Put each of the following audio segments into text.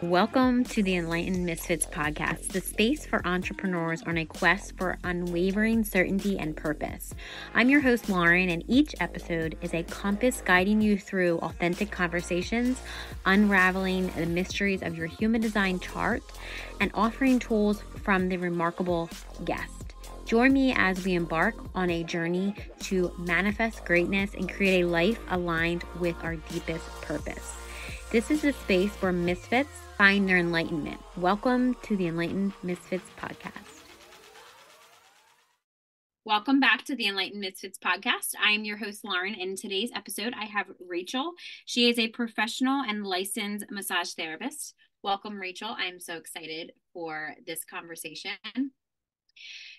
Welcome to the Enlightened Misfits podcast, the space for entrepreneurs on a quest for unwavering certainty and purpose. I'm your host, Lauren, and each episode is a compass guiding you through authentic conversations, unraveling the mysteries of your human design chart, and offering tools from the remarkable guest. Join me as we embark on a journey to manifest greatness and create a life aligned with our deepest purpose. This is the space where misfits find their enlightenment. Welcome to the Enlightened Misfits podcast. Welcome back to the Enlightened Misfits podcast. I am your host, Lauren. In today's episode, I have Rachel. She is a professional and licensed massage therapist. Welcome, Rachel. I'm so excited for this conversation.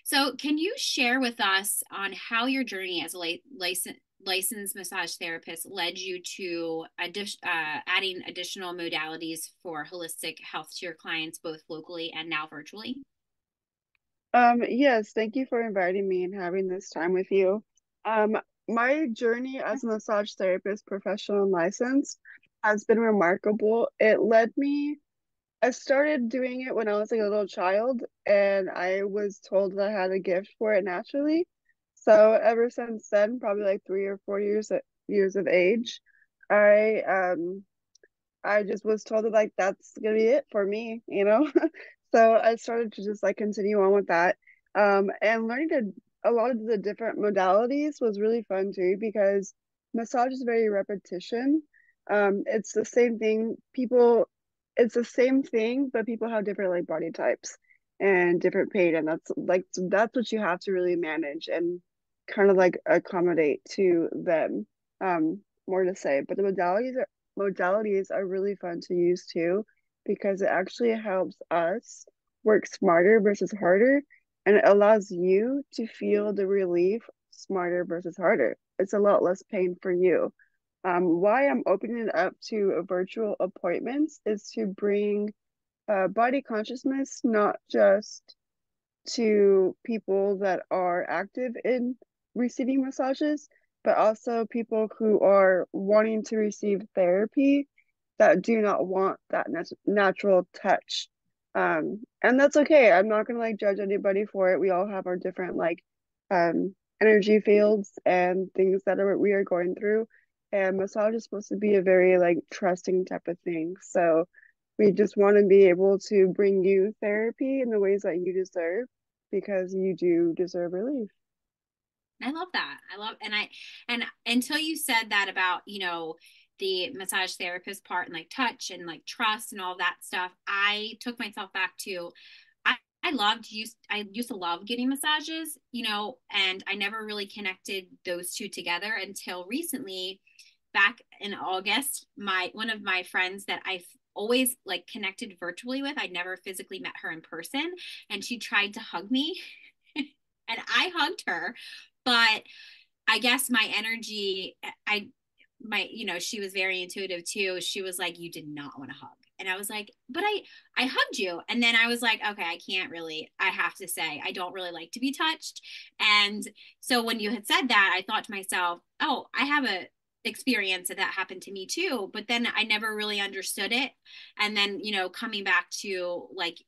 So can you share with us on how your journey as a licensed massage therapist led you to adding additional modalities for holistic health to your clients, both locally and now virtually? Yes, thank you for inviting me and having this time with you. My journey as a massage therapist, professional and licensed, has been remarkable. I started doing it when I was like a little child, and I was told that I had a gift for it naturally. So ever since then, probably like 3 or 4 years of age, I I just was told that like that's gonna be it for me. So I started to just like continue on with that. And a lot of the different modalities was really fun too because massage is very repetition. It's the same thing. It's the same thing, but people have different like body types and different pain, and that's what you have to really manage and kind of like accommodate to them. More to say, but the modalities are really fun to use too because it actually helps us work smarter versus harder, and it allows you to feel the relief smarter versus harder. It's a lot less pain for you. Why I'm opening it up to virtual appointments is to bring body consciousness not just to people that are active in receiving massages, but also people who are wanting to receive therapy that do not want that natural touch. And that's okay. I'm not gonna like judge anybody for it. We all have our different energy fields and things that we are going through. And massage is supposed to be a very like trusting type of thing. So we just want to be able to bring you therapy in the ways that you deserve because you do deserve relief. I love that. And until you said that about, the massage therapist part and like touch and like trust and all that stuff, I took myself back to I used to love getting massages, and I never really connected those two together until recently. Back in August, my one of my friends that I've always like connected virtually with, I never physically met her in person, and she tried to hug me and I hugged her, but I guess my energy, she was very intuitive too. She was like, "You did not want to hug." And I was like, "But I hugged you." And then I was like, "Okay, I can't really, I have to say, I don't really like to be touched." And so when you had said that, I thought to myself, "Oh, I have a experience that happened to me too." But then I never really understood it. And then, coming back to like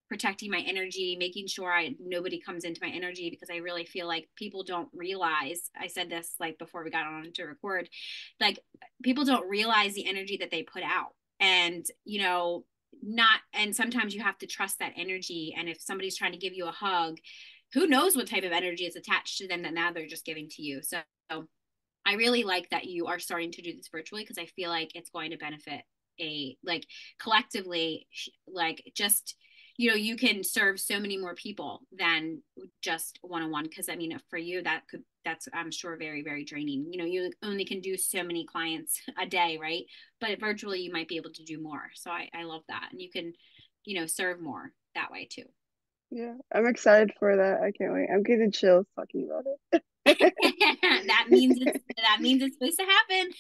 protecting my energy, making sure nobody comes into my energy, because I really feel like people don't realize, I said this like before we got on to record, like people don't realize the energy that they put out. And, not, and sometimes you have to trust that energy. And if somebody's trying to give you a hug, who knows what type of energy is attached to them that now they're just giving to you. So I really like that you are starting to do this virtually, because I feel like it's going to benefit like collectively, like just, you can serve so many more people than just one-on-one. Because I mean, for you, that's, I'm sure, very, very draining. You only can do so many clients a day, right? But virtually you might be able to do more. So I love that. And you can, serve more that way too. Yeah, I'm excited for that. I can't wait. I'm getting chills talking about it. that means it's supposed to happen.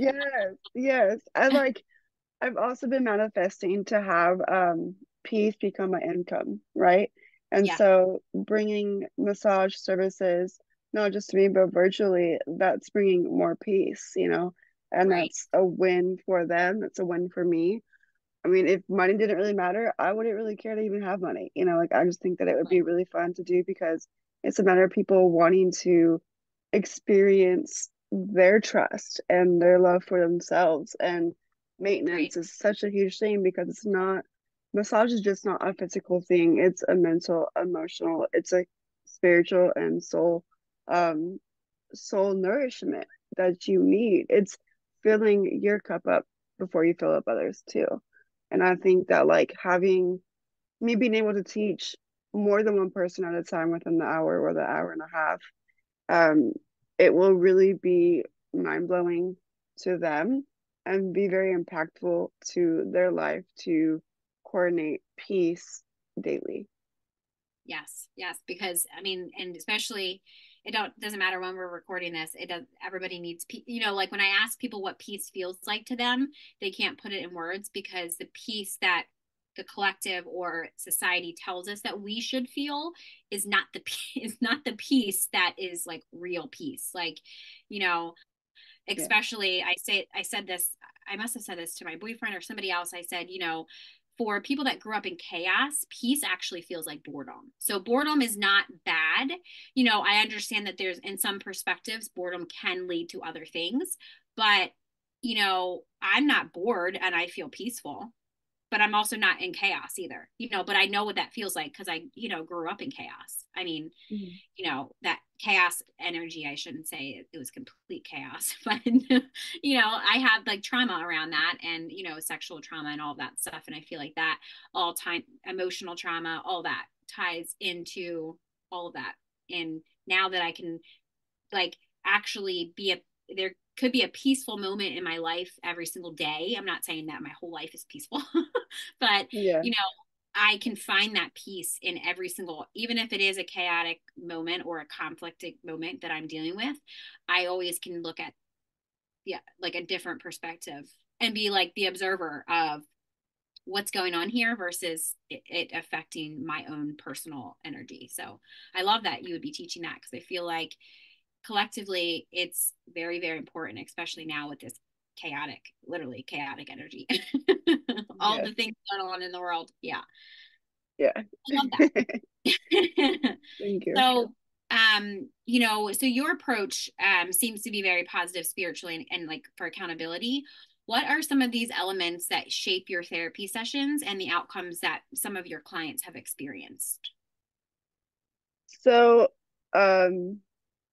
Yes, yes. I've also been manifesting to have peace become my income, right? And Yeah, so bringing massage services, not just to me, but virtually, that's bringing more peace, and right. that's a win for them. That's a win for me. I mean, if money didn't really matter, I wouldn't really care to even have money. Like I just think that it would be really fun to do because it's a matter of people wanting to experience their trust and their love for themselves. And Right. maintenance is such a huge thing because massage is just not a physical thing. It's a mental, emotional, it's a spiritual and soul nourishment that you need. It's filling your cup up before you fill up others too. And I think that like having me being able to teach more than one person at a time within the hour or the hour and a half, um, it will really be mind blowing to them and be very impactful to their life to coordinate peace daily. Yes, yes, because I mean, and especially it don't doesn't matter when we're recording this. It does. Everybody needs, like when I ask people what peace feels like to them, they can't put it in words because the peace that the collective or society tells us that we should feel is not the is not the peace that is like real peace. Like, you know, Yeah. especially I said this, I must have said this to my boyfriend or somebody else. I said, for people that grew up in chaos, peace actually feels like boredom. So boredom is not bad. I understand that there's in some perspectives boredom can lead to other things, but I'm not bored and I feel peaceful, but I'm also not in chaos either. But I know what that feels like because I, grew up in chaos. I mean, Mhm. that chaos energy, I shouldn't say it was complete chaos, but I have like trauma around that and sexual trauma and all that stuff, and I feel like that all time emotional trauma, all that ties into all of that. And now that I can like actually be a there could be a peaceful moment in my life every single day. I'm not saying that my whole life is peaceful, but Yeah. you know, I can find that peace in every single, even if it is a chaotic moment or a conflicted moment that I'm dealing with, I always can look at, yeah, like a different perspective and be like the observer of what's going on here versus it affecting my own personal energy. So I love that you would be teaching that because I feel like collectively it's very, very important, especially now with this chaotic, literally chaotic energy. All Yes. the things going on in the world. Yeah. Yeah. I love that. Thank you. So, so your approach seems to be very positive spiritually and like for accountability. What are some of these elements that shape your therapy sessions and the outcomes that some of your clients have experienced? So, um,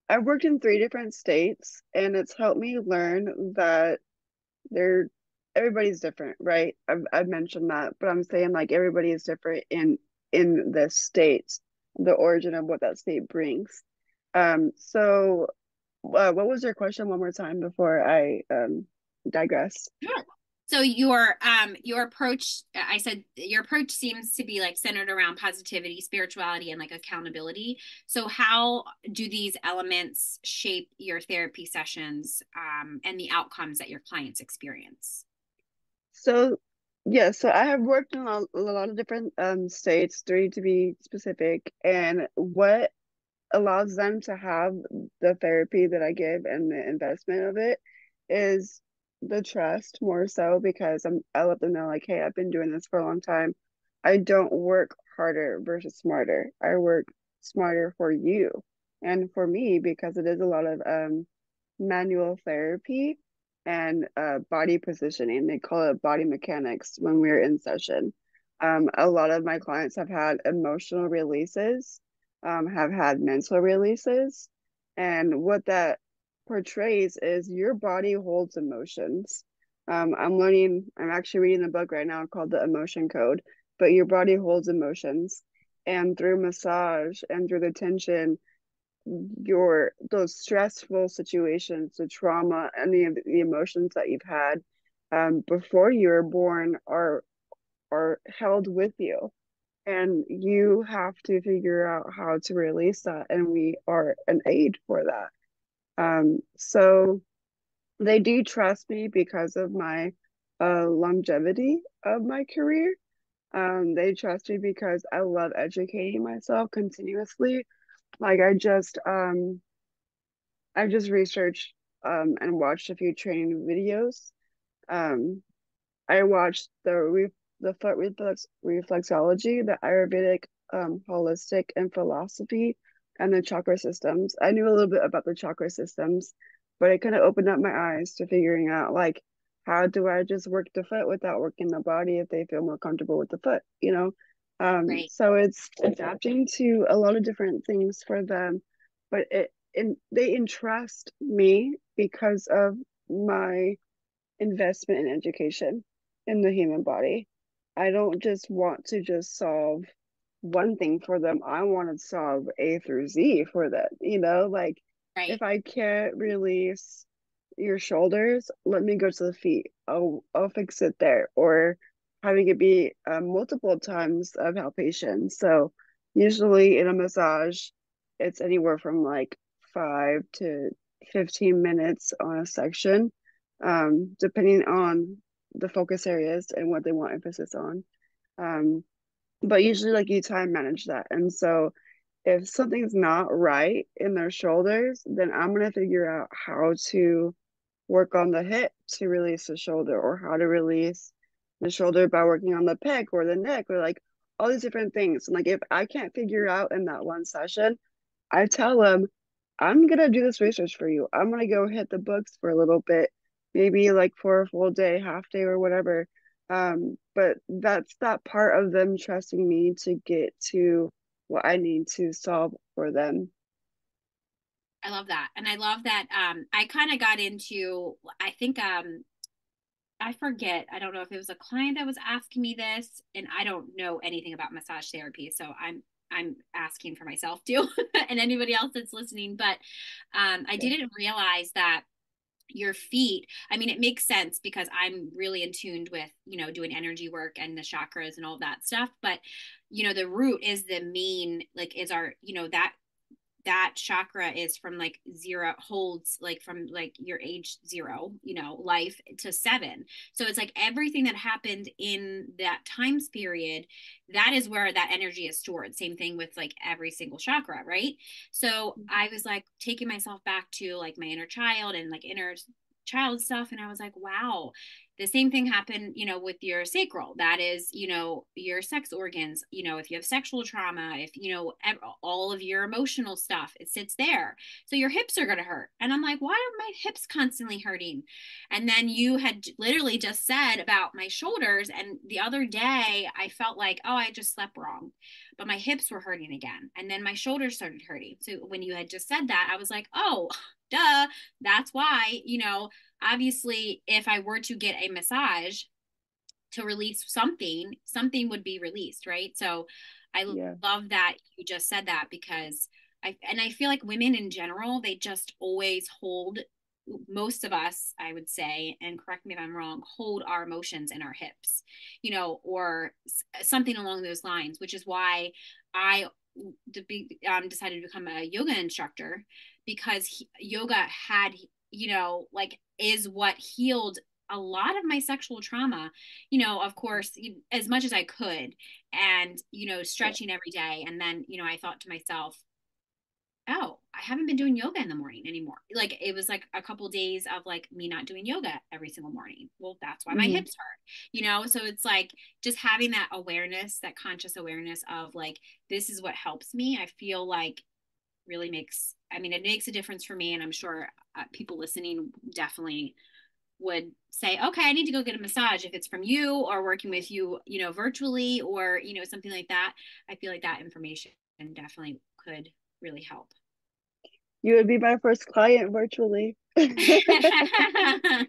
I've worked in three different states, and it's helped me learn that they're everybody's different, right? I've mentioned that, but I'm saying like everybody is different in the state, the origin of what that state brings. So what was your question one more time before I digress? Sure. So your approach, I said your approach seems to be like centered around positivity, spirituality, and like accountability. So how do these elements shape your therapy sessions and the outcomes that your clients experience? So yeah, so I have worked in a lot of different states, three to be specific, and what allows them to have the therapy that I give and the investment of it is the trust more so because I let them know like, hey, I've been doing this for a long time. I don't work harder versus smarter. I work smarter for you and for me because it is a lot of manual therapy and body positioning. They call it body mechanics when we're in session. A lot of my clients have had emotional releases, have had mental releases. And what that portrays is your body holds emotions. I'm actually reading a book right now called The Emotion Code, but your body holds emotions. And through massage and through the tension, those stressful situations, the trauma, any of the emotions that you've had before you were born are held with you and you have to figure out how to release that and we are an aid for that. So they do trust me because of my longevity of my career. They trust me because I love educating myself continuously. Like I just researched and watched a few training videos. um I watched the the foot reflexology, the Ayurvedic, holistic and philosophy, and the chakra systems. I knew a little bit about the chakra systems, but it kind of opened up my eyes to figuring out like how do I just work the foot without working the body if they feel more comfortable with the foot, you know? Right. So it's adapting to a lot of different things for them, but they entrust me because of my investment in education in the human body. I don't just want to just solve one thing for them. I want to solve A through Z for them, you know, like Right. if I can't release your shoulders, let me go to the feet. I'll fix it there. Or having it be multiple times of outpatient. So usually in a massage, it's anywhere from like 5 to 15 minutes on a section, depending on the focus areas and what they want emphasis on. Um, but usually like you time manage that. And so if something's not right in their shoulders, then I'm gonna figure out how to work on the hip to release the shoulder, or how to release the shoulder by working on the pec or the neck, or like all these different things. And like if I can't figure out in that one session, I tell them, I'm gonna do this research for you. I'm gonna go hit the books for a little bit, maybe like for a full day, half day, or whatever. But that's that part of them trusting me to get to what I need to solve for them. I love that. And I love that I kind of got into I think I forget. I don't know if it was a client that was asking me this, and I don't know anything about massage therapy, so I'm asking for myself too, and anybody else that's listening. But I Yeah. didn't realize that your feet. I mean, it makes sense because I'm really in tuned with doing energy work and the chakras and all that stuff. But the root is the main like is our that chakra is from like zero holds like from like your age zero life to seven, so it's like everything that happened in that times period, that is where that energy is stored. Same thing with like every single chakra, right? So I was like taking myself back to like my inner child and like inner child stuff, and I was like, wow, the same thing happened with your sacral. That is your sex organs. If you have sexual trauma, if all of your emotional stuff, it sits there. So your hips are going to hurt, and I'm like, why are my hips constantly hurting? And then you had literally just said about my shoulders, and the other day I felt like, oh, I just slept wrong, but my hips were hurting again, and then my shoulders started hurting. So when you had just said that, I was like, oh, duh, that's why obviously if I were to get a massage to release something, something would be released, right? So I Yeah. love that you just said that, because I feel like women in general, they just always hold, most of us, I would say, and correct me if I'm wrong, hold our emotions in our hips, or something along those lines, which is why I decided to become a yoga instructor, because yoga had, like is what healed a lot of my sexual trauma, of course, as much as I could, and, Yeah. stretching every day. And then, I thought to myself, oh, I haven't been doing yoga in the morning anymore. Like it was like a couple days of like me not doing yoga every single morning. Well, that's why my Hmm. hips hurt, So it's like just having that awareness, that conscious awareness of like, this is what helps me. I feel like really makes, I mean, it makes a difference for me. And I'm sure people listening definitely would say, okay, I need to go get a massage if it's from you or working with you, virtually, or, something like that. I feel like that information definitely could really help. You would be my first client virtually. Yeah,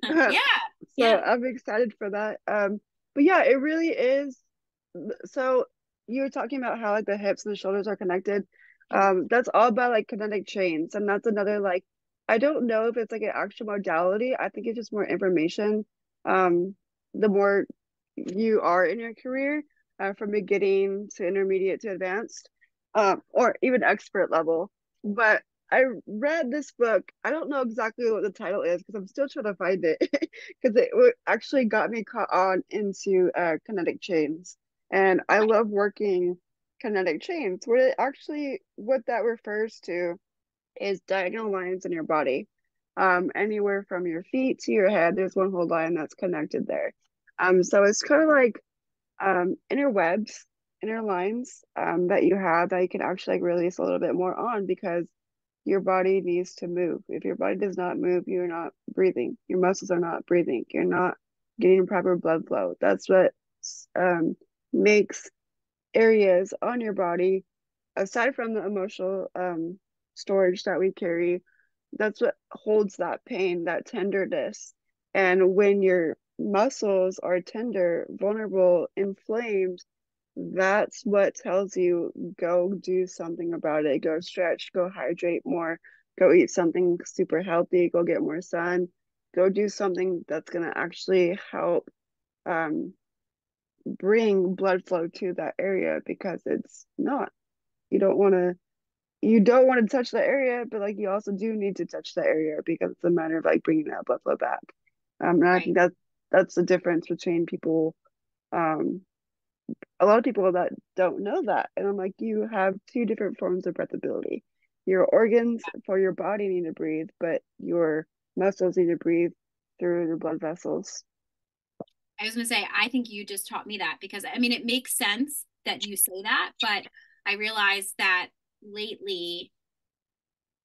So yeah. I'm excited for that. But yeah, it really is. So you were talking about how like the hips and the shoulders are connected. Mhm. That's all about like kinetic chains, and that's another like I don't know if it's like an actual modality. I think it's just more information. Um, the more you are in your career, from beginning to intermediate to advanced, or even expert level. But I read this book. I don't know exactly what the title is because I'm still trying to find it because actually got me caught on into kinetic chains. And I love working kinetic chains. What that refers to is diagonal lines in your body. Anywhere from your feet to your head, there's one whole line that's connected there. So it's kind of like inner webs, inner lines that you have that you can actually like release a little bit more on because your body needs to move. If your body does not move, you're not breathing. Your muscles are not breathing. You're not getting proper blood flow. That's what um, makes areas on your body, aside from the emotional storage that we carry, that's what holds that pain, that tenderness. And when your muscles are tender, vulnerable, inflamed, that's what tells you go do something about it. Go stretch, go hydrate more, go eat something super healthy, go get more sun, go do something that's going to actually help um, bring blood flow to that area because it's not. You don't want to you don't want to touch the area, but like you also do need to touch the area because it's a matter of like bringing that blood flow back. And I Right. think that's the difference between people. Um, a lot of people that don't know that, and I'm like, you have two different forms of breathability. Your organs for your body need to breathe, but your muscles need to breathe through the blood vessels. I was going to say, I think you just taught me that because I mean, it makes sense that you say that, but I realized that lately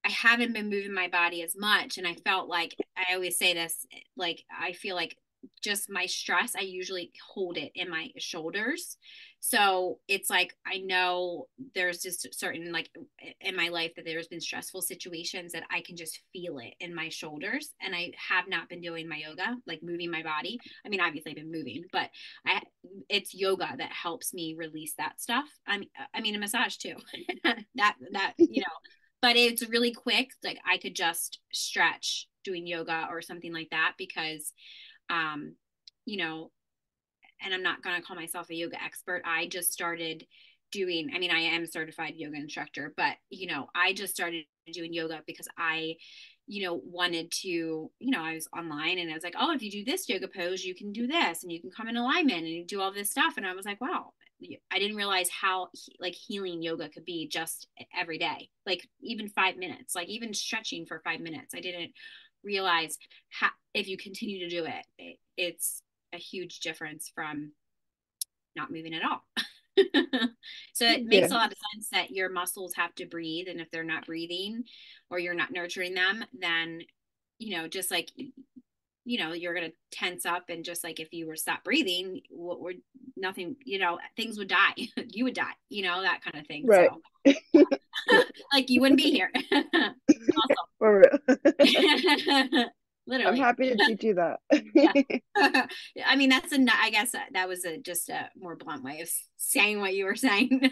I haven't been moving my body as much. And I felt like I always say this, like, I feel like just my stress, I usually hold it in my shoulders. So it's like, I know there's just certain, like, in my life that there's been stressful situations that I can just feel it in my shoulders. And I have not been doing my yoga, like moving my body. I mean, obviously I've been moving, but I, it's yoga that helps me release that stuff. I mean, a massage too. You know, but it's really quick. Like I could just stretch doing yoga or something like that because, um, you know, and I'm not going to call myself a yoga expert. I just started doing, I mean, I am a certified yoga instructor, but, I just started doing yoga because I, wanted to, I was online and I was like, oh, if you do this yoga pose, you can do this and you can come in alignment and you do all this stuff. And I was like, wow, I didn't realize how like healing yoga could be just every day, like even 5 minutes, like even stretching for 5 minutes. I didn't realize how, if you continue to do it's a huge difference from not moving at all. So it makes a Yes, lot of sense that your muscles have to breathe. And if they're not breathing or you're not nurturing them, then, just like, you're going to tense up. And just like if you were stop breathing, what would nothing, things would die. You would die, that kind of thing. right. So, like, you wouldn't be here. Also, For real. I'm literally. happy to teach you that. Yeah. I mean, I guess that was just a more blunt way of saying what you were saying.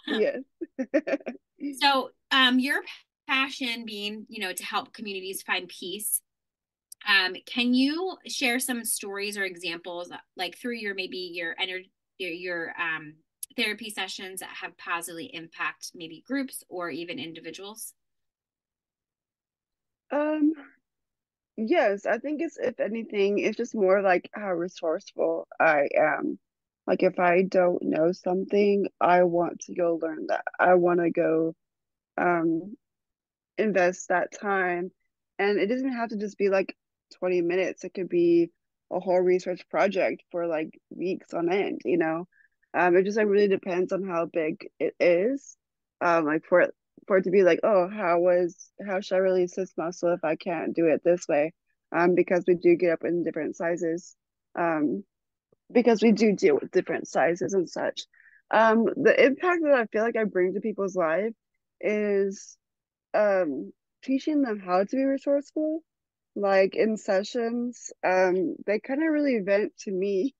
Yes. So, your passion being, to help communities find peace. Can you share some stories or examples, like through maybe your energy, your therapy sessions that have positively impact maybe groups or even individuals? Um, yes, I think it's if anything, it's just more like how resourceful I am. Like if I don't know something, I want to go learn that. I want to go um invest that time. And it doesn't have to just be like 20 minutes. It could be a whole research project for like weeks on end, you know? It just like really depends on how big it is. Like for it to be like, oh, how should I release this muscle if I can't do it this way? Because we do get up in different sizes. Um, because we do deal with different sizes and such. The impact that I feel like I bring to people's life is teaching them how to be resourceful. Like in sessions, they kind of really vent to me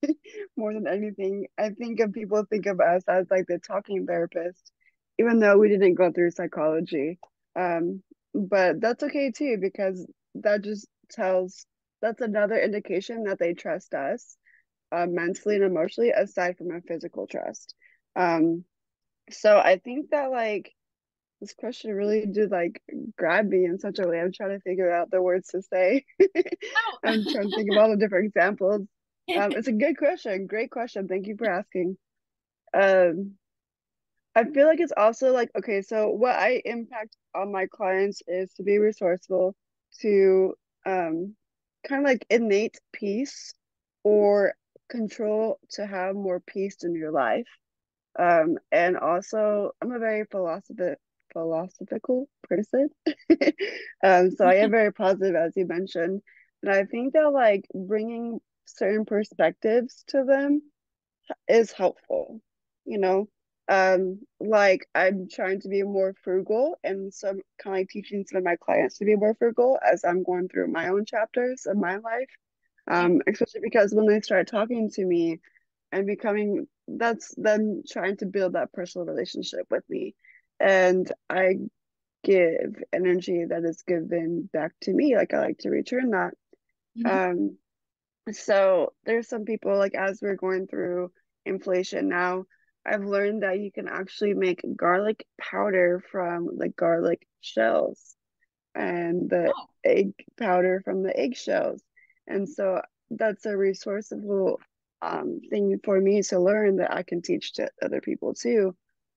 more than anything. I think of people think of us as like the talking therapist, even though we didn't go through psychology. But that's okay too, because that just tells that's another indication that they trust us, mentally and emotionally, aside from a physical trust. Um, so I think that like this question really did like grab me in such a way. I'm trying to figure out the words to say. I'm trying to think of all the different examples. Oh. It's a good question. Great question. Thank you for asking. Um, I feel like it's also like, okay, so what I impact on my clients is to be resourceful, to kind of like innate peace or control to have more peace in your life. And also, I'm a very philosophical person. So I am very positive, as you mentioned. And I think that like bringing certain perspectives to them is helpful, you know. Like I'm trying to be more frugal and some kind of like teaching some of my clients to be more frugal as I'm going through my own chapters of my life. Yep. Especially because when they start talking to me and becoming that's them trying to build that personal relationship with me. And I give energy that is given back to me. Like I like to return that. Mhm. Um, so there's some people like as we're going through inflation now, I've learned that you can actually make garlic powder from the garlic shells and the Oh, egg powder from the eggshells. And so that's a resourceful thing for me to learn that I can teach to other people too.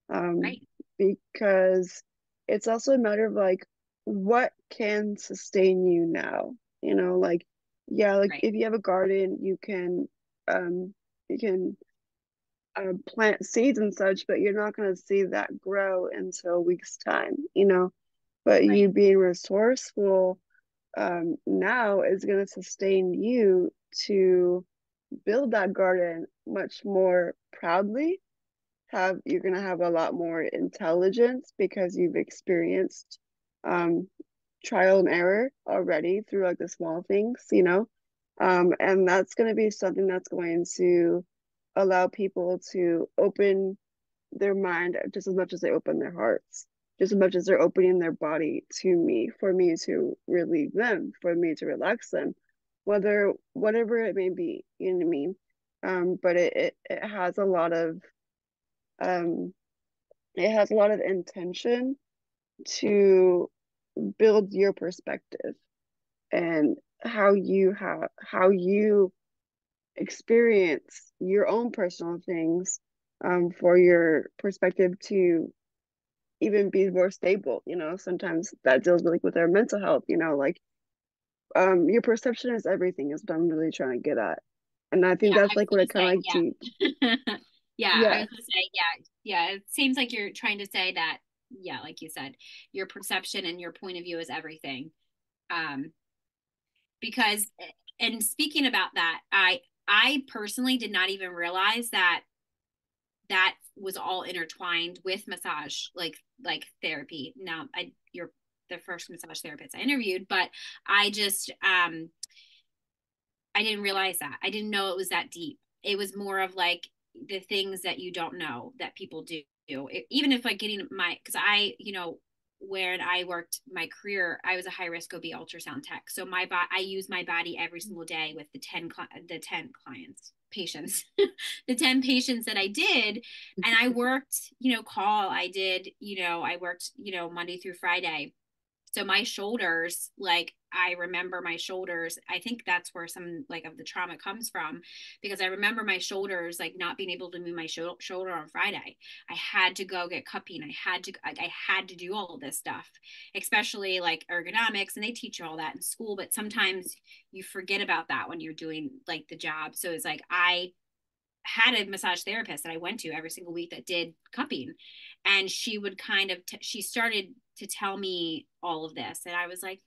Um, right, because it's also a matter of like what can sustain you now, like yeah, like right, if you have a garden, um you can plant seeds and such, but you're not going to see that grow until a week's time. But right, you being resourceful now is going to sustain you to build that garden much more proudly. You're going to have a lot more intelligence because you've experienced um, trial and error already through like the small things. And that's going to be something that's going to allow people to open their mind just as much as they open their hearts, just as much as they're opening their body to me, for me to relieve them, for me to relax them, whatever it may be, you know what I mean? But it has a lot of um intention to build your perspective and how you experience your own personal things for your perspective to even be more stable. Sometimes that deals with our mental health. Like your perception is everything is what I'm really trying to get at. And I think yeah. that's I was like what I gonna kind of say, like teach. yeah, yeah. I Yeah. was gonna say, yeah, yeah. It seems like you're trying to say that, yeah, like you said, your perception and your point of view is everything. Um, because, and speaking about that, I personally did not even realize that that was all intertwined with massage, like therapy. Now, you're the first massage therapist I interviewed, but I just I didn't realize that. I didn't know it was that deep. It was more of like the things that you don't know that people do. Even if like getting my, because when I worked my career, I was a high risk OB ultrasound tech. So I use my body every single day with the 10 clients, patients, the 10 patients that I did. And I worked, call, I worked, Monday through Friday. So my shoulders, like I remember my shoulders. I think that's where some like of the trauma comes from, because I remember my shoulders like not being able to move my shoulder on Friday. I had to go get cupping. I had to do all of this stuff, especially like ergonomics, and they teach you all that in school. But sometimes you forget about that when you're doing like the job. So it's like I had a massage therapist that I went to every single week that did cupping, and she would she started to tell me all of this, and I was like,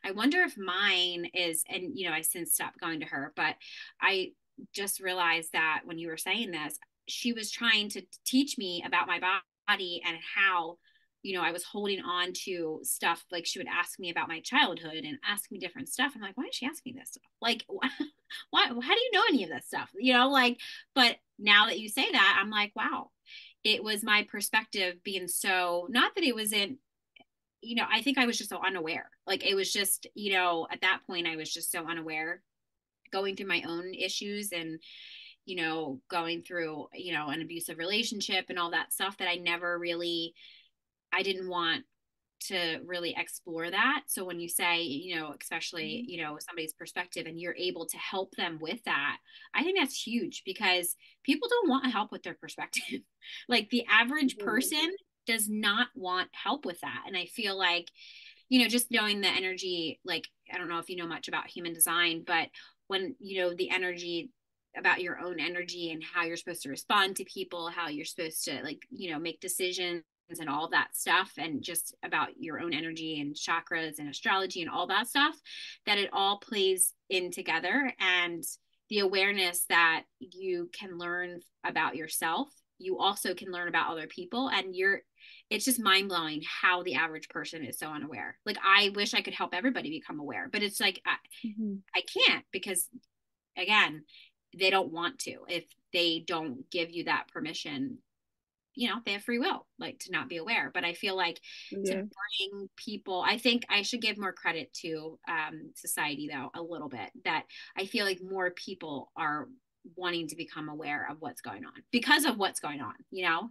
I wonder if mine is. And I since stopped going to her, but I just realized that when you were saying this, she was trying to teach me about my body and how I was holding on to stuff. Like she would ask me about my childhood and ask me different stuff. I'm like, why is she asking me this stuff? Like, why? How do you know any of this stuff? Like. But now that you say that, I'm like, wow, it was my perspective being so, not that it wasn't, I think I was just so unaware. Like it was just, at that point, I was just so unaware, going through my own issues and, going through, an abusive relationship and all that stuff that I didn't want to really explore that. So when you say, especially, somebody's perspective and you're able to help them with that, I think that's huge because people don't want help with their perspective. Like the average Mhm. person does not want help with that. And I feel like, just knowing the energy, like, I don't know if you know much about human design, but when, the energy about your own energy and how you're supposed to respond to people, how you're supposed to like, make decisions and all that stuff, and just about your own energy and chakras and astrology and all that stuff, that it all plays in together. And the awareness that you can learn about yourself, you also can learn about other people. And it's just mind blowing how the average person is so unaware. Like, I wish I could help everybody become aware, but it's like, Hmm. I can't, because again, they don't want to. If they don't give you that permission, they have free will, like, to not be aware. But I feel like to Yeah. bring people, I think I should give more credit to society, though, a little bit, that I feel like more people are wanting to become aware of what's going on because of what's going on,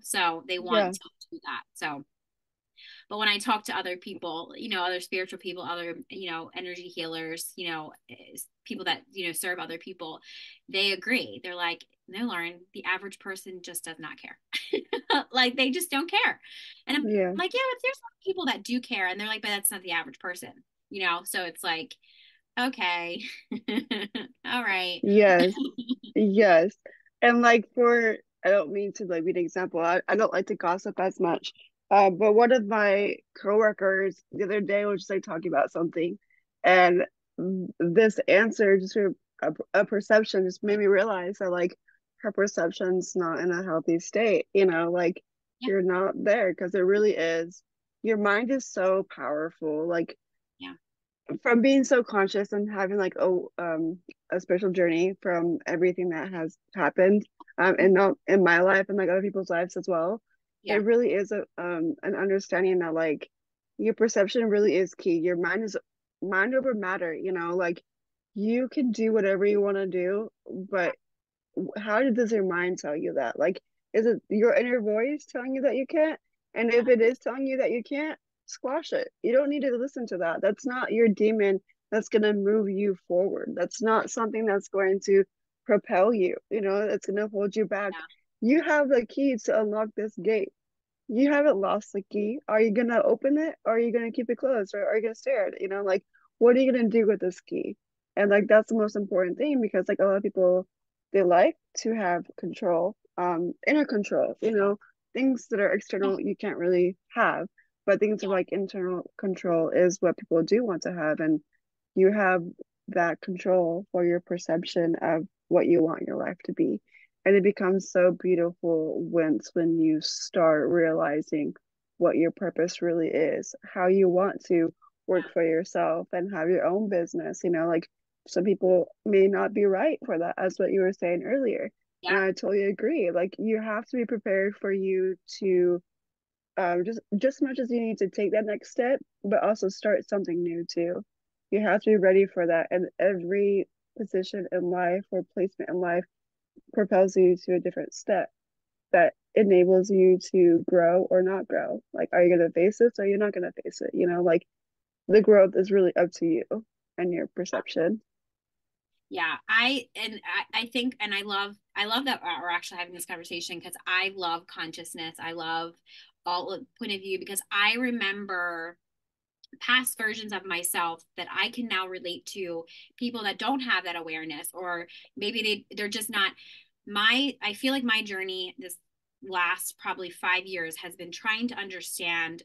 so they want Yeah. to do that. So, but when I talk to other people, other spiritual people, other, energy healers, people that, serve other people, they agree. They're like, no, Lauren, the average person just does not care. Like, they just don't care. And I'm Yeah. like, yeah, but there's people that do care. And they're like, but that's not the average person, So it's like, okay. All right. Yes. Yes. And like I don't mean to like be an example. I don't like to gossip as much. But one of my coworkers the other day was just like talking about something, and this answer just a perception just made me realize that like her perception's not in a healthy state. Like Yeah. you're not there because it really is. Your mind is so powerful. Like Yeah. from being so conscious and having like a spiritual journey from everything that has happened and not in my life and like other people's lives as well, Yeah. it really is an understanding that like your perception really is key. Your mind is mind over matter, like you can do whatever you want to do, but how does your mind tell you that? Like, is it your inner voice telling you that you can't? And if it is telling you that you can't, squash it. You don't need to listen to that. That's not your demon that's going to move you forward. That's not something that's going to propel you, that's going to hold you back. Yeah. You have the key to unlock this gate. You haven't lost the key. Are you gonna open it or are you gonna keep it closed or are you gonna stare at it? Like what are you gonna do with this key? And like that's the most important thing because like a lot of people they like to have control, inner control, things that are Yeah. external you can't really have. But things Yeah. of like internal control is what people do want to have. And you have that control for your perception of what you want your life to be. And it becomes so beautiful when you start realizing what your purpose really is, how you want to work for yourself and have your own business. Like some people may not be right for that, as what you were saying earlier. And Yeah. I totally agree. Like you have to be prepared for you to just as much as you need to take that next step, but also start something new too. You have to be ready for that. And every position in life or placement in life propels you to a different step that enables you to grow or not grow. Like, are you going to face this or you're not going to face it? Like the growth is really up to you and your perception. Yeah, I think, and I love that we're actually having this conversation, because I love consciousness. I love all point of view, because I remember past versions of myself that I can now relate to people that don't have that awareness, or maybe they're just not. I feel like my journey this last probably 5 years has been trying to understand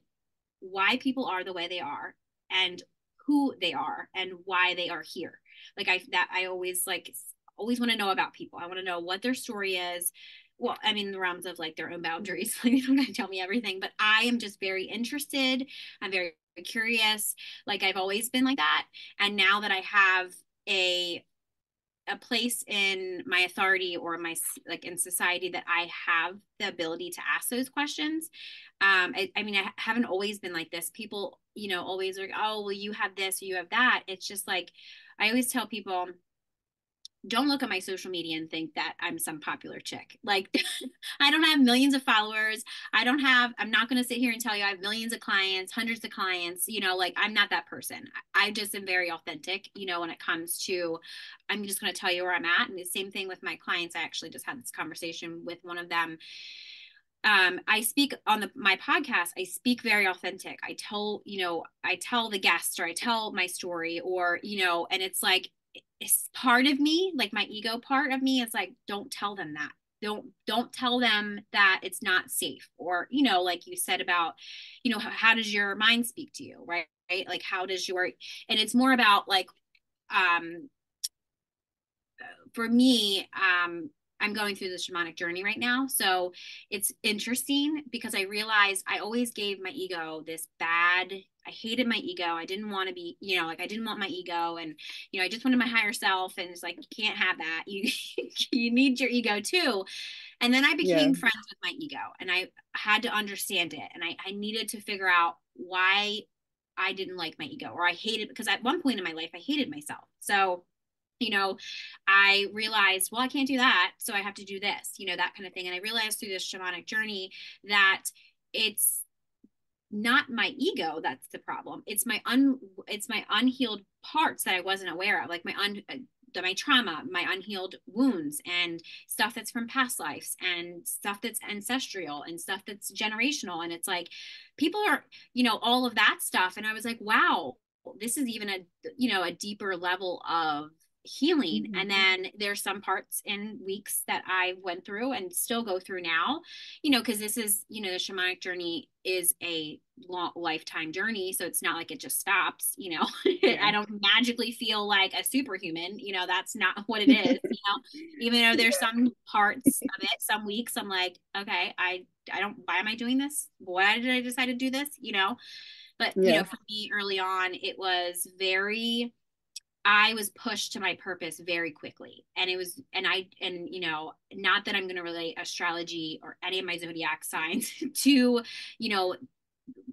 why people are the way they are, and who they are, and why they are here. Like, I always want to know about people. I want to know what their story is. Well, I mean, in the realms of like their own boundaries. Like, they don't gotta tell me everything, but I am just very interested. I'm very curious. Like, I've always been like that. And now that I have a a place in my authority, or my, like, in society, that I have the ability to ask those questions. I mean, I haven't always been like this. People, always are like, oh, well, you have this or you have that. It's just like, I always tell people, don't look at my social media and think that I'm some popular chick. Like, I don't have millions of followers. I'm not going to sit here and tell you I have millions of clients, hundreds of clients, like, I'm not that person. I just am very authentic, when it comes to, I'm just going to tell you where I'm at. And the same thing with my clients. I actually just had this conversation with one of them. I speak on my podcast. I speak very authentic. I tell the guests, or I tell my story, or, and it's like, it's part of me, like my ego part of me is like, don't tell them that. Don't tell them that it's not safe. Or, like you said about, how does your mind speak to you, right? Right? Like how does your, and it's more about like, um for me, I'm going through the shamanic journey right now. So it's interesting because I realized I always gave my ego this bad, I hated my ego. I didn't want to be, like I didn't want my ego. And, I just wanted my higher self. And it's like, you can't have that. You, you need your ego too. And then I Yeah. became friends with my ego and I had to understand it. And I needed to figure out why I didn't like my ego or I hated, because at one point in my life, I hated myself. So, you know, I realized, well, I can't do that. So I have to do this, that kind of thing. And I realized through this shamanic journey that it's not my ego that's the problem. It's my unhealed parts that I wasn't aware of, like my trauma, my unhealed wounds and stuff that's from past lives and stuff that's ancestral and stuff that's generational. And it's like people are, all of that stuff. And I was like, wow, this is even a deeper level of healing. Hmm. And then there's some parts in weeks that I went through and still go through now, because this is, the shamanic journey is a long lifetime journey. So it's not like it just stops, I Yeah. don't magically feel like a superhuman, that's not what it is, even though there's some parts of it, some weeks I'm like, okay, I don't, why am I doing this? Why did I decide to do this? But, Yeah. for me early on, it was I was pushed to my purpose very quickly. And it was, and not that I'm going to relate astrology or any of my zodiac signs to, you know,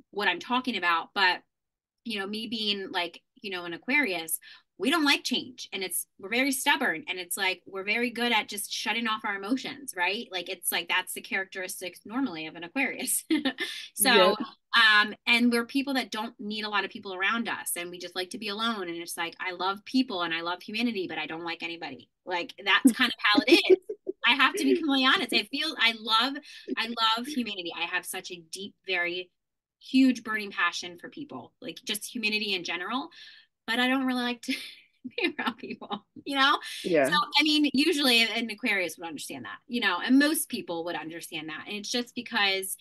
what I'm talking about, but me being like, an Aquarius, we don't like change and we're very stubborn and it's like we're very good at just shutting off our emotions, right? Like it's like that's the characteristics normally of an Aquarius. So, Yep. and we're people that don't need a lot of people around us and we just like to be alone. And it's like I love people and I love humanity, but I don't like anybody. Like that's kind of how it is. I have to be completely honest. I love humanity. I have such a deep, very huge burning passion for people, like just humanity in general, but I don't really like to be around people. So, Yeah. I mean, usually an Aquarius would understand that, and most people would understand that. And it's just because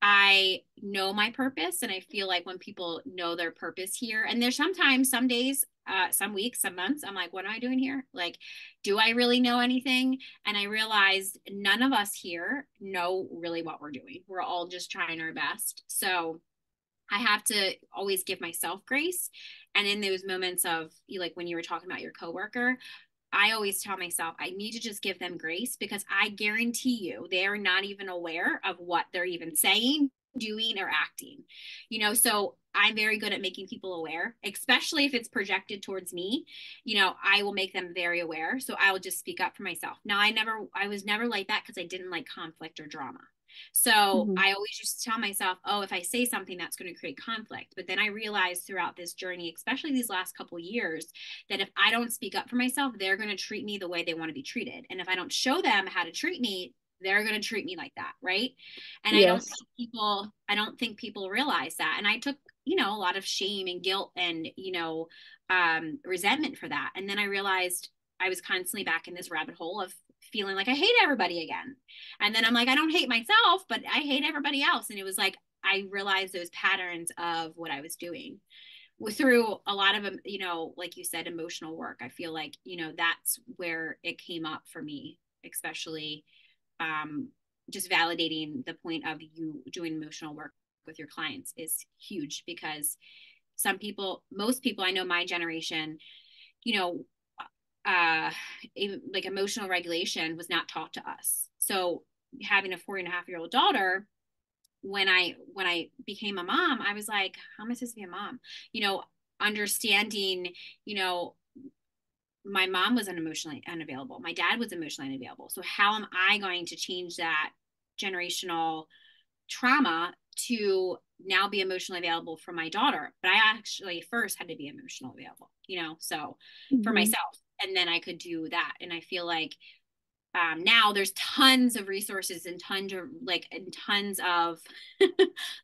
I know my purpose. And I feel like when people know their purpose here, and there's sometimes, some days, some weeks, some months, I'm like, what am I doing here? Like, do I really know anything? And I realized none of us here know really what we're doing. We're all just trying our best. So I have to always give myself grace. And in those moments of like when you were talking about your coworker, I always tell myself I need to just give them grace because I guarantee you they are not even aware of what they're even saying, doing, or acting. So I'm very good at making people aware, especially if it's projected towards me. I will make them very aware. So I will just speak up for myself. Now, I was never like that because I didn't like conflict or drama. So Hmm. I always just tell myself, oh, if I say something, that's going to create conflict. But then I realized throughout this journey, especially these last couple of years, that if I don't speak up for myself, they're going to treat me the way they want to be treated. And if I don't show them how to treat me, they're going to treat me like that, right? And Yes. I don't think people realize that. And I took, a lot of shame and guilt and, resentment for that. And then I realized I was constantly back in this rabbit hole of feeling like I hate everybody again. And then I'm like, I don't hate myself, but I hate everybody else. And it was like, I realized those patterns of what I was doing through a lot of, like you said, emotional work. I feel like, that's where it came up for me, especially um, just validating the point of you doing emotional work with your clients is huge because most people, I know my generation, you know, uh, like emotional regulation was not taught to us. So having a 4.5-year-old daughter, when I became a mom, I was like, how am I supposed to be a mom? You know, understanding, you know, my mom was emotionally unavailable. My dad was emotionally unavailable. So how am I going to change that generational trauma to now be emotionally available for my daughter? But I actually first had to be emotionally available, so for Hmm. myself. And then I could do that. And I feel like now there's tons of resources and tons of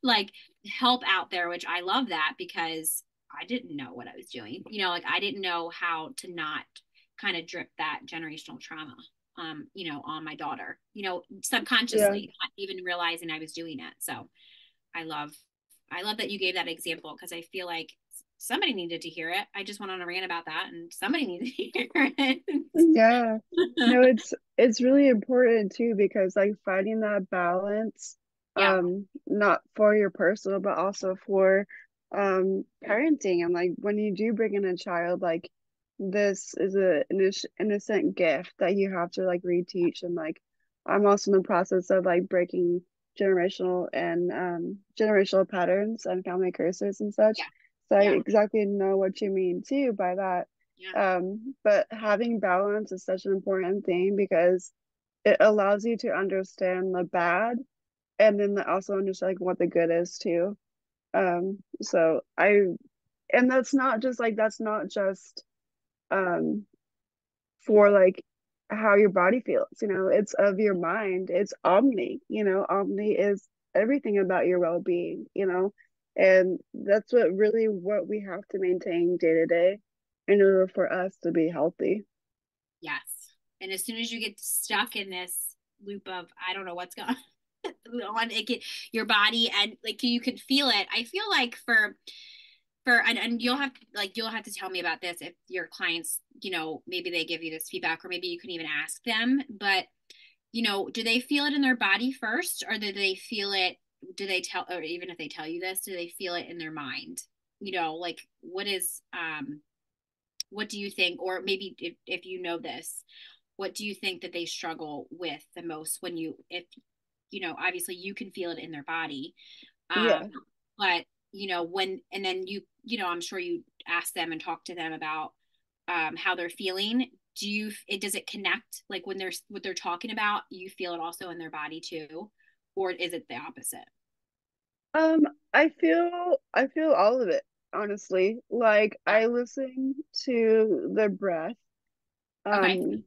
like help out there, which I love that because I didn't know what I was doing. Like I didn't know how to not. kind of drip that generational trauma, on my daughter, Yeah. subconsciously, not even realizing I was doing it. So I love, I love that you gave that example because I feel like somebody needed to hear it. I just went on a rant about that and somebody needed to hear it. Yeah. No, it's really important too because like finding that balance, Yeah. not for your personal but also for parenting, and like when you do bring in a child, like this is a innocent gift that you have to like reteach, and like I'm also in the process of like breaking generational patterns and family curses and such. Yeah. So I Yeah. exactly know what you mean too by that. Yeah. But having balance is such an important thing because it allows you to understand the bad and then also understand like what the good is too. So I and that's not just um for like how your body feels, it's of your mind. It's omni is everything about your well-being, and that's what we have to maintain day to day in order for us to be healthy. Yes. And as soon as you get stuck in this loop of, I don't know what's going on, your body, and like you can feel it. I feel like and you'll have to tell me about this if your clients, maybe they give you this feedback or maybe you can even ask them, but do they feel it in their body first, or do they tell, or even if they tell you this, do they feel it in their mind? Like what do you think, or maybe if you know this, what do you think that they struggle with the most when if obviously you can feel it in their body, um Yeah. but when, and then I'm sure you ask them and talk to them about how they're feeling. Does it connect, like when they're what they're talking about, you feel it also in their body too, or is it the opposite? Um, I feel all of it, honestly. Like Yeah. I listen to the breath. Okay. Um,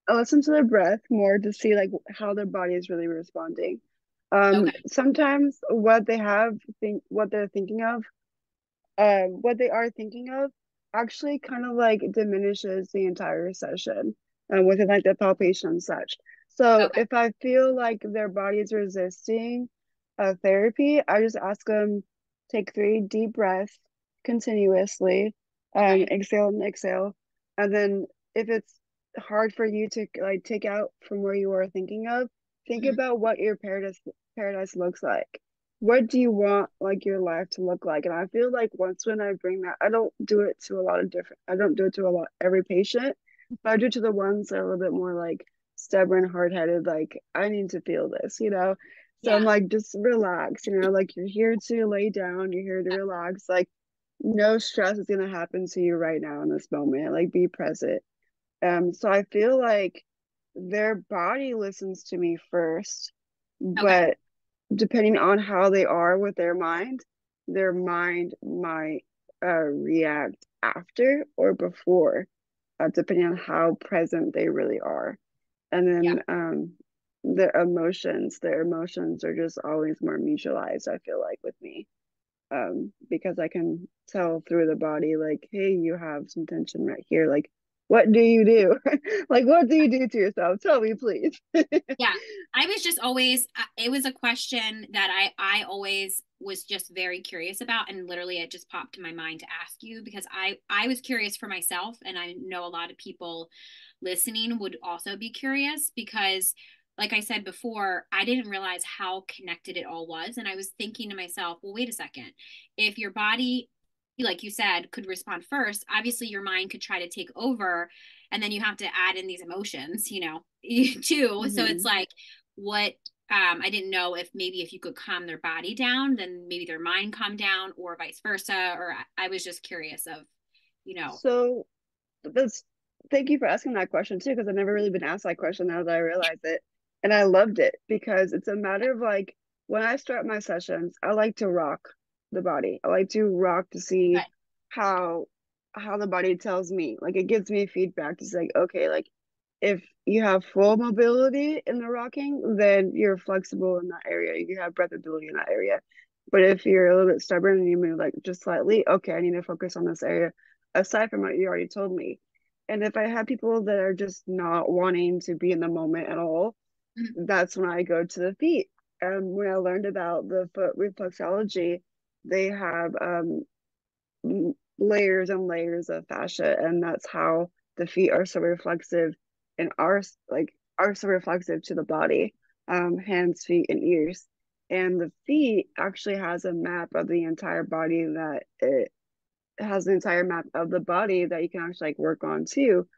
I listen to their breath more to see like how their body is really responding. Okay. Sometimes what they're thinking of, what they are thinking of actually kind of like diminishes the entire session within like the palpation and such. So Okay. if I feel like their body is resisting therapy, I just ask them take 3 deep breaths continuously, Okay. exhale and exhale, and then if it's hard for you to like take out from where you are thinking of, think Hmm. about what your paradise looks like. What do you want like your life to look like? And I feel like once when I bring that, I don't do it to a lot every patient, but I do it to the ones that are a little bit more like stubborn, hard-headed, like I need to feel this. So I'm Yeah. like, just relax, like you're here to lay down, you're here to relax, like no stress is gonna happen to you right now in this moment. Like be present. So I feel like their body listens to me first, Okay. but depending on how they are with their mind might react after or before, depending on how present they really are. And Yeah. then their emotions are just always more mutualized, I feel like, with me. Because I can tell through the body, like, hey, you have some tension right here. Like, what do you do? Like, what do you do to yourself? Tell me, please. Yeah, I was just always, it was a question that I always was just very curious about, and literally it just popped in my mind to ask you because I was curious for myself, and I know a lot of people listening would also be curious because, like I said before, I didn't realize how connected it all was, and I was thinking to myself, well, wait a second, if your body, like you said, could respond first, obviously your mind could try to take over, and then you have to add in these emotions, too. So it's Mhm. like, what, I didn't know if maybe if you could calm their body down, then maybe their mind calm down, or vice versa. Or I was just curious of, you know, So that's thank you for asking that question too, because I've never really been asked that question now that I realize it. And I loved it because it's a matter of like when I start my sessions, I like to rock the body. I like to rock to see okay, how how the body tells me. Like it gives me feedback. It's like, okay, like if you have full mobility in the rocking, then you're flexible in that area. You have breathability in that area. But if you're a little bit stubborn and you move like just slightly, okay, I need to focus on this area aside from what you already told me. And if I have people that are just not wanting to be in the moment at all, Mhm. that's when I go to the feet. And when I learned about the foot reflexology, they have layers and layers of fascia, and that's how the feet are so reflexive and are so reflexive to the body, hands, feet, and ears. And the feet actually has a map of the entire body that it has an entire map of the body that you can actually like work on too,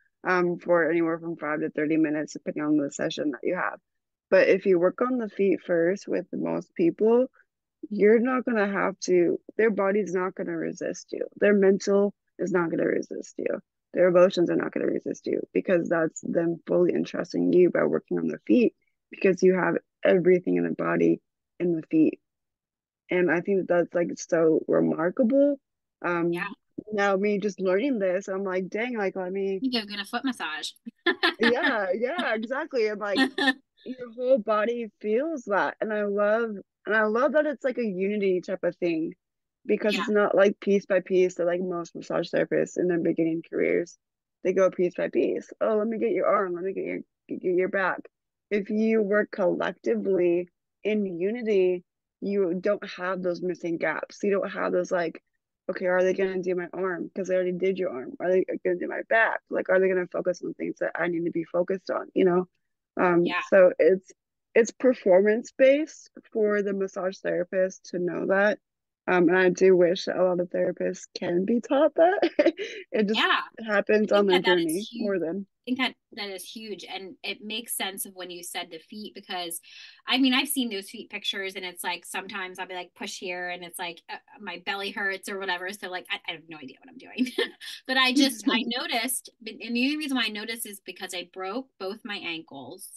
for anywhere from 5 to 30 minutes, depending on the session that you have. But if you work on the feet first with most people, you're not gonna have to, their body's not gonna resist you. Their mental is not gonna resist you. Their emotions are not gonna resist you because that's them fully entrusting you by working on the feet because you have everything in the body in the feet. And I think that's like so remarkable. Yeah. Now me just learning this, I'm like, dang, like let me, You go get a foot massage. yeah, yeah, exactly. I'm like, your whole body feels that. And I love that it's like a unity type of thing because Yeah. it's not like piece by piece that like most massage therapists in their beginning careers. They go piece by piece. Oh, let me get your arm, let me get your back. If you work collectively in unity, you don't have those missing gaps. You don't have those like, okay, are they gonna do my arm? Because they already did your arm. Are they gonna do my back? Like, are they gonna focus on things that I need to be focused on, you know? Yeah. So it's performance based for the massage therapist to know that. And I do wish that a lot of therapists can be taught that. It just Yeah. I happens on think their that that is journey huge. more than. I think that that is huge, and it makes sense of when you said the feet because, I mean, I've seen those feet pictures, and it's like sometimes I'll be like push here, and it's like my belly hurts or whatever. So like I have no idea what I'm doing, but I noticed, and the only reason why I noticed is because I broke both my ankles.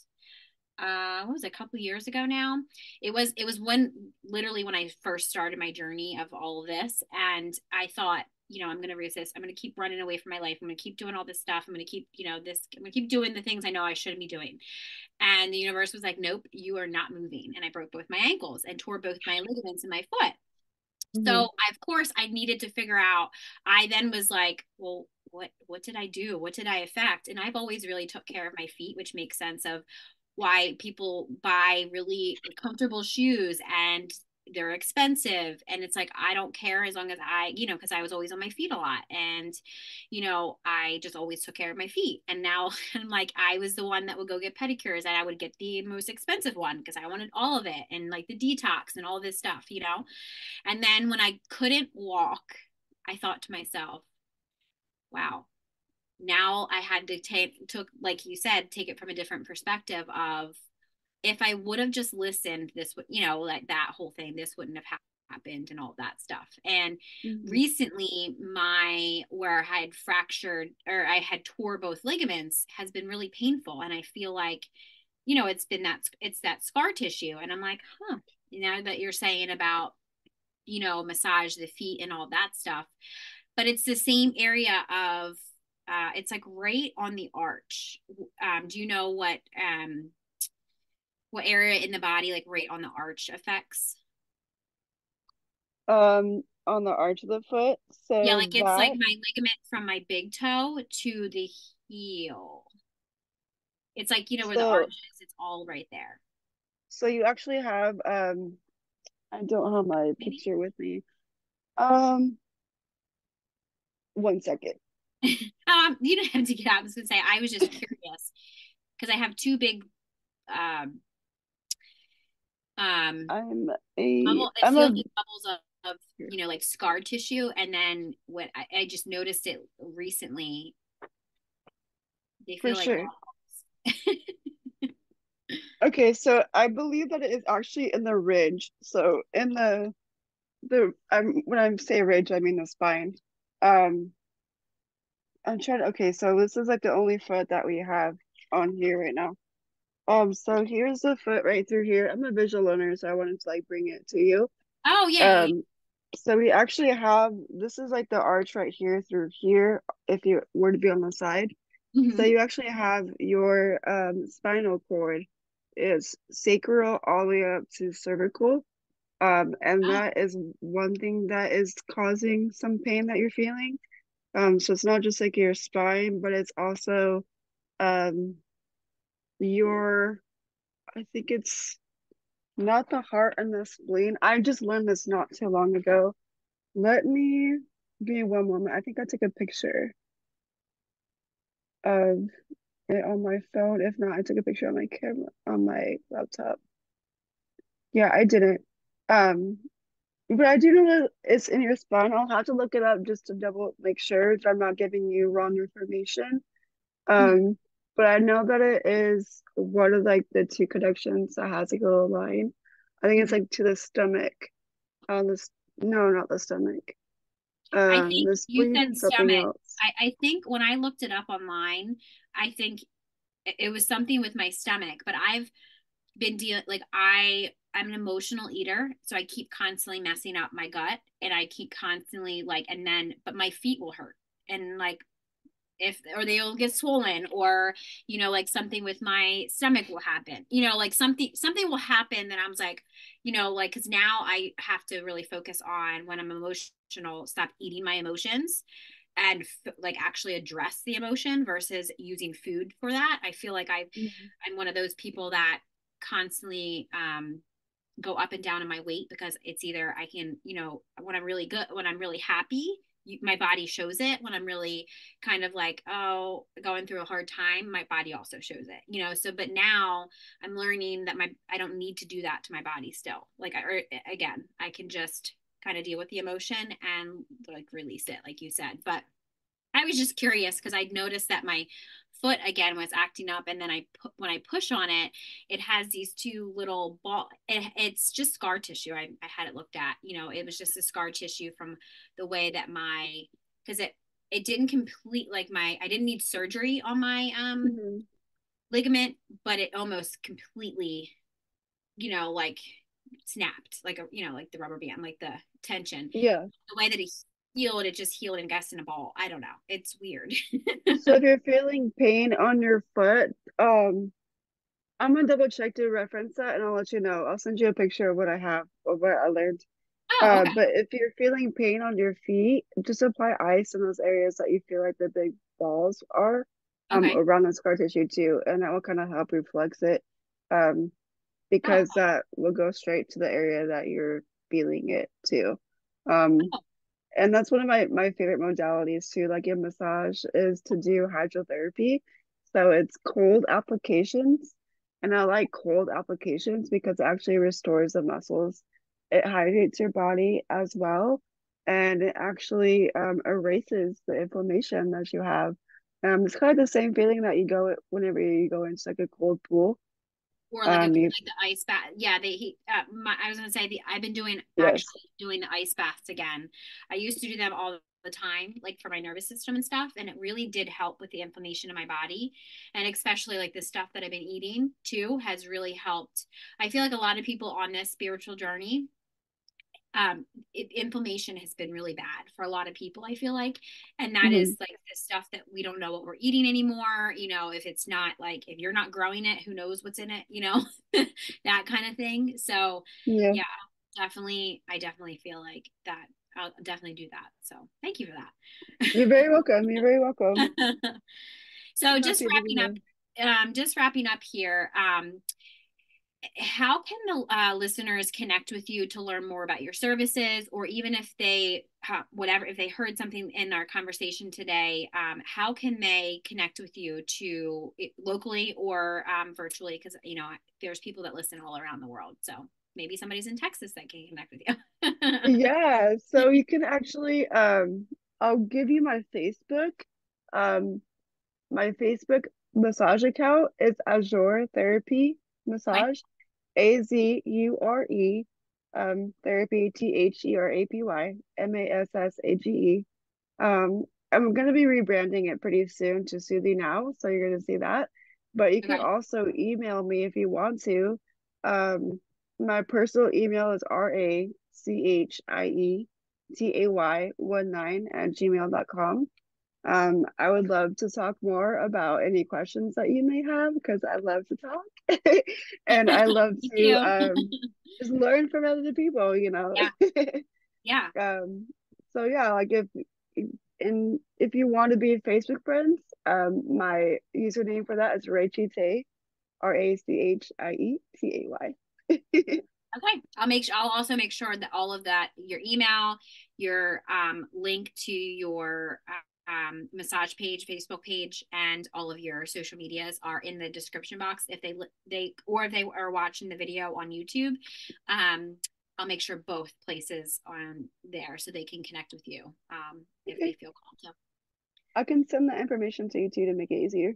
What was it, a couple years ago now? It was when literally when I first started my journey of all of this, and I thought, I'm going to resist. I'm going to keep running away from my life. I'm going to keep doing all this stuff. I'm going to keep, this. I'm going to keep doing the things I know I shouldn't be doing. And the universe was like, nope, you are not moving. And I broke both my ankles and tore both my ligaments in my foot. Mhm. So of course I needed to figure out. I then was like, well, what did I do? What did I affect? And I've always really took care of my feet, which makes sense of why people buy really comfortable shoes and they're expensive. And it's like I don't care as long as because I was always on my feet a lot. And I just always took care of my feet. And now I'm like I was the one that would go get pedicures and I would get the most expensive one because I wanted all of it and like the detox and all this stuff. And then when I couldn't walk, I thought to myself, wow, now I had to took like you said, take it from a different perspective of if I would have just listened, this would, like that whole thing, this wouldn't have happened and all that stuff. And Mhm. recently my where I had fractured or I had tore both ligaments has been really painful. And I feel like, it's that scar tissue. And I'm like, now that you're saying about massage the feet and all that stuff. But it's the same area of it's like right on the arch. Do you know what area in the body, like right on the arch affects? On the arch of the foot. Yeah, So like it's like that, my ligament from my big toe to the heel. It's like, where the arch so is, it's all right there. so you actually have I don't have my Maybe? picture with me. Um, 1 second. You don't have to get out. I was gonna say I was just curious because I have two big um um I'm a bubble. It I'm feels a like bubbles of like scar tissue, and then what I just noticed it recently. They for feel like sure. balls. Okay, so I believe that it is actually in the ridge. So in the when I say ridge, I mean the spine. Um, I'm trying to, okay, so this is like the only foot that we have on here right now. So here's the foot right through here. I'm a visual learner, so I wanted to like bring it to you. Oh yeah, yeah, Um, so we actually have, this is like the arch right here through here, if you were to be on the side. yeah. So you actually have your spinal cord is sacral all the way up to cervical. And Oh, that is one thing that is causing some pain that you're feeling. So it's not just like your spine, but it's also um your, I think it's not the heart and the spleen. I just learned this not too long ago. Let me give me one moment. I think I took a picture of it on my phone. If not, I took a picture on my camera on my laptop. Yeah, I didn't. Um, but I do know that it's in your spine. I'll have to look it up just to double make sure that I'm not giving you wrong information. Mhm. Um, but I know that it is one of like the two connections that has like a little line. I think it's Mhm. like to the stomach. On this, no, not the stomach. I think The you spleen said and something stomach. else. I think when I looked it up online, I think it was something with my stomach, but I've been dealing like I'm an emotional eater, so I keep constantly messing up my gut and I keep constantly like and then but my feet will hurt and like if or they'll get swollen or like something with my stomach will happen, like something will happen that I'm like, like because now I have to really focus on when I'm emotional, stop eating my emotions and like actually address the emotion versus using food for that. I feel like Mhm. I'm one of those people that constantly go up and down in my weight because it's either I can, when I'm really good, when I'm really happy, my body shows it. When I'm really kind of like, oh, going through a hard time, my body also shows it, So, but now I'm learning that I don't need to do that to my body still. Like, or again, I can just kind of deal with the emotion and like release it, like you said. But I was just curious because I'd noticed that my foot again was acting up, and then when I push on it, it has these two little ball. It's just scar tissue. I had it looked at. It was just a scar tissue from the way that my because it didn't complete like my I didn't need surgery on my Mhm. ligament, but it almost completely like snapped like like the rubber band, like the tension. Yeah. The way that it just healed and got in a ball. I don't know. It's weird. So if you're feeling pain on your foot, I'm gonna double check to reference that and I'll let you know. I'll send you a picture of what I have of what I learned. Oh, okay. But if you're feeling pain on your feet, just apply ice in those areas that you feel like the big balls are, Okay. around the scar tissue too, and that will kind of help reflex it, um, Oh, because that will go straight to the area that you're feeling it too. Um, oh, and that's one of my favorite modalities too, like in massage, is to do hydrotherapy. So it's cold applications, and I like cold applications because it actually restores the muscles. It hydrates your body as well, and it actually erases the inflammation that you have. It's kind of the same feeling that you go whenever you go into like a cold pool. or like You like the ice bath. Yeah, I was gonna say I've been doing yes. actually doing the ice baths again. I used to do them all the time, like for my nervous system and stuff, and it really did help with the inflammation in my body, and especially like the stuff that I've been eating too has really helped. I feel like a lot of people on this spiritual journey inflammation has been really bad for a lot of people, I feel like, and that is Hmm. like the stuff that we don't know what we're eating anymore. If it's not like if you're not growing it, who knows what's in it, that kind of thing. So Yeah. yeah, definitely, I definitely feel like that. I'll definitely do that, so thank you for You're very welcome. You're very welcome. that. So I'm happy to be here. just wrapping up here, how can the listeners connect with you to learn more about your services, or even if they whatever if they heard something in our conversation today, how can they connect with you to locally or virtually, because there's people that listen all around the world, so maybe somebody's in Texas that can connect with you. Yeah, so you can actually I'll give you my Facebook. Um my Facebook massage account is Azure Therapy Okay. Massage, Azure, therapy Therapy I'm gonna be rebranding it pretty soon to Soothie Now, so you're gonna see that. But you can Okay. also email me if you want to. Um, my personal email is rachietay19 at gmail.com. I would love to talk more about any questions that you may have because I love to talk and I love Me to too. just learn from other people. Yeah. Yeah. Um, so yeah, like if And if you want to be Facebook friends, my username for that is Rachite, Rachietay. Okay. I'll also make sure that all of that, your email, your link to your massage page, Facebook page, and all of your social medias are in the description box. If if they are watching the video on YouTube, I'll make sure both places are there so they can connect with you if they Okay. feel called to. I can send that information to you too to make it easier.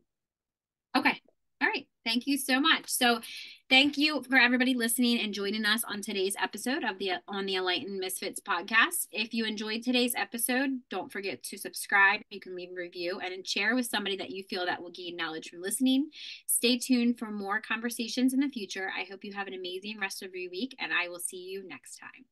Okay. All right. Thank you so much. So, thank you for everybody listening and joining us on today's episode of the On the Enlightened Misfits podcast. If you enjoyed today's episode, don't forget to subscribe. You can leave a review and share with somebody that you feel that will gain knowledge from listening. Stay tuned for more conversations in the future. I hope you have an amazing rest of your week, and I will see you next time.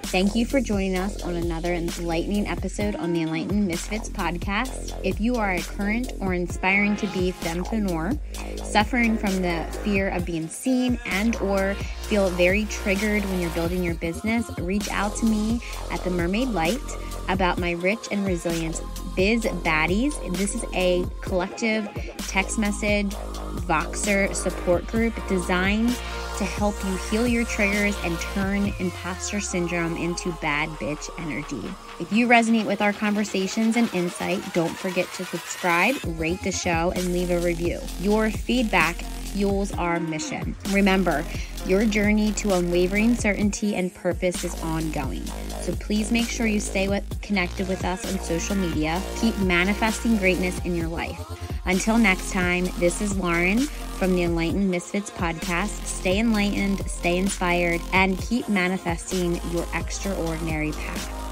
Thank you for joining us on another enlightening episode on the Enlightened Misfits podcast. If you are a current or inspiring to be fempreneur, suffering from the fear of being seen and or feel very triggered when you're building your business, reach out to me at The Mermaid Light about my Rich and Resilient Biz Baddies. This is a collective text message Voxer support group designed to help you heal your triggers and turn imposter syndrome into bad bitch energy. If you resonate with our conversations and insight, don't forget to subscribe, rate the show, and leave a review. Your feedback fuels our mission. Remember, your journey to unwavering certainty and purpose is ongoing. So please make sure you stay connected with us on social media. Keep manifesting greatness in your life. Until next time, this is Lauren from the Enlightened Misfits podcast. Stay enlightened, stay inspired, and keep manifesting your extraordinary path.